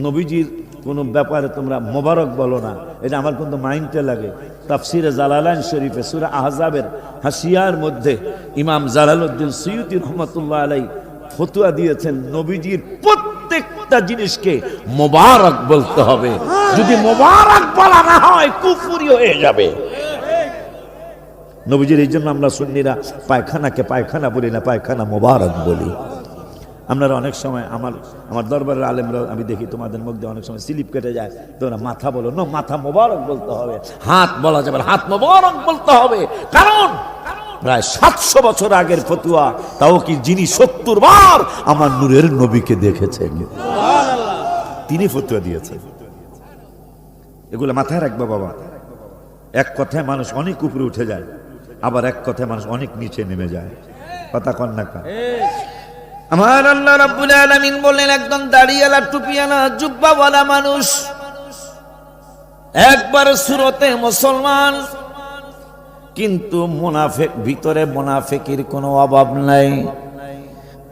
নবীজির কোনো ব্যাপারে তোমরা মোবারক বলো না, এটা আমার কিন্তু মাইন্ডে লাগে। তাফসিরে জালালাইন শরীফে সূরা আহজাবের হাসিয়ার মধ্যে ইমাম জালালউদ্দিন সুয়ুতী রহমাতুল্লাহ আলাইহি ফতোয়া দিয়েছেন, নবীজির প্রত্যেকটা জিনিসকে মোবারক বলতে হবে, যদি মোবারক বলা না হয় কুফরি হয়ে যাবে। নবীজির এই জন্য আমরা সুন্নিরা পায়খানাকে পায়খানা বলি না, পায়খানা মোবারক বলি। আপনারা অনেক সময় আমার দরবারের আলেমরা আমি দেখি তোমাদের মধ্যে অনেক সময় স্লিপ কেটে যায়, তোমরা মাথা বলো না, মাথা মোবারক বলতে হবে। হাত বলা যাবে না, হাত মোবারক বলতে হবে। কারণ প্রায় 700 বছর আগের ফতুয়া, তাও কি যিনি 70 বার আমার নূরের নবীকে দেখেছেন তিনি ফতুয়া দিয়েছেন। এগুলো মাথায় রাখবা বাবা। এক কথায় মানুষ অনেক উপরে উঠে যায়, আবার এক কথায় মানুষ অনেক নিচে নেমে যায়। কথা কন না কা? আমার আল্লাহ রাব্বুল আলামিন বললেন, একদম দাড়িওয়ালা টুপিওয়ালা জুব্বাওয়ালা মানুষ একবার সুরতে মুসলমান, কিন্তু মুনাফিক, ভিতরে মুনাফিকের কোনো অভাব নাই।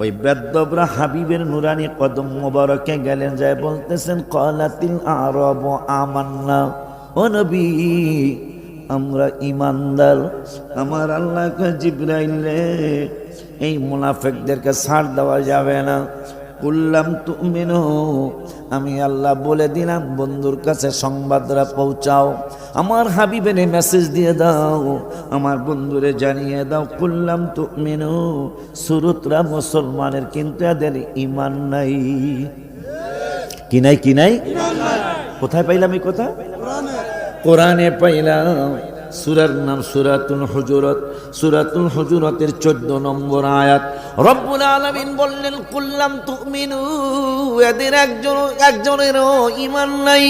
ওই বেদ্যবরা হাবিবের নুরানি কদম মোবারকে গেলেন, যায় বলতেছেন ক্বালাতিল আরাব আমান্না, ও নবী আমরা ঈমানদার। আমার আল্লাহ জিবরাইল রে, এই মুনাফিকদেরকে ছাড় দেওয়া যাবে না। কুল্লাম তুমিনু, আমি আল্লাহ বলে দিলাম, বন্ধুর কাছে সংবাদরা পৌঁছাও, আমার হাবিবের মেসেজ দিয়ে দাও, আমার বন্ধুরে জানিয়ে দাও। কুল্লাম তুমিনু, সুরতরা মুসলমানের, কিন্তু এদের ঈমান নাই। কি নাই? কি নাই? কোথায় পাইলাম এই কথা? কোরআনে পাইলাম। সূরার নাম সূরাতুল হুজুরাত। সূরাতুল হুজুরাতের 14 নম্বর আয়াত। রব্বুল আলামিন বললেন কুল্লাম তুমিনু, এদের একজনেরও ঈমান নাই।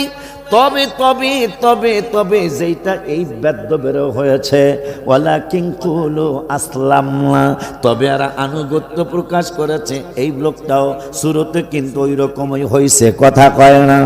তবে তবে তবে তবে যেটা এই বেদ্যবের হয়েছে, ওয়ালাকিন কুলু আসলামনা, তবে আর আনুগত্য প্রকাশ করেছে। এই লোকটাও সুরতে কিন্তু ওই রকমই হইছে, কথা কয় না,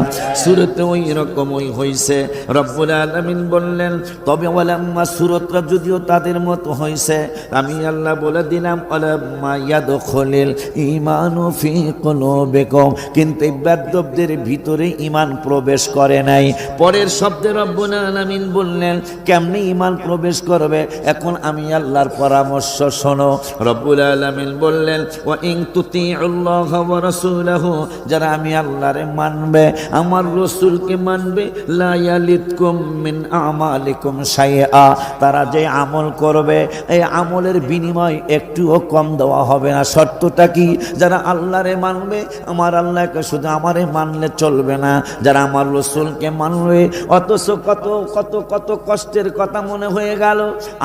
সুরতে ওই রকমই হইছে। রব্বুল আলামিন বললেন তবে ওয়ালাম্মা, সুরতরা যদিও তাদের মতো হইছে, আমি আল্লাহ বলে দিলাম ওয়ালাম্মা ইয়াদখুলিল ঈমানু ফি কুলুবিকুম, কিন্তু এই বেদ্যবদের ভিতরে ঈমান প্রবেশ করে না। পরের শব্দে রব্বুল আলামিন বললেন কেমনে ঈমান প্রবেশ করবে। এখন আমি আল্লাহর পরামর্শ শোনো। রব্বুল আলামিন বললেন ওয়া ইন তুতিউল্লাহ ওয়া রাসূলাহু, যারা আমি আল্লাহরে মানবে, আমার রাসূলকে মানবে, লা ইয়ালিতকুম মিন আমালিকুম শাইআ, তারা যে আমল করবে এই আমলের বিনিময় একটুও কম দেওয়া হবে না। শর্তটা কি? যারা আল্লাহরে মানবে, আমার আল্লাহকে শুধু আমারে মানলে চলবে না, যারা আমার রাসূলকে মানবে। অথচ কত কত কত কষ্টের কথা মনে হয়ে গেল।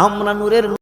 আমরা নূরের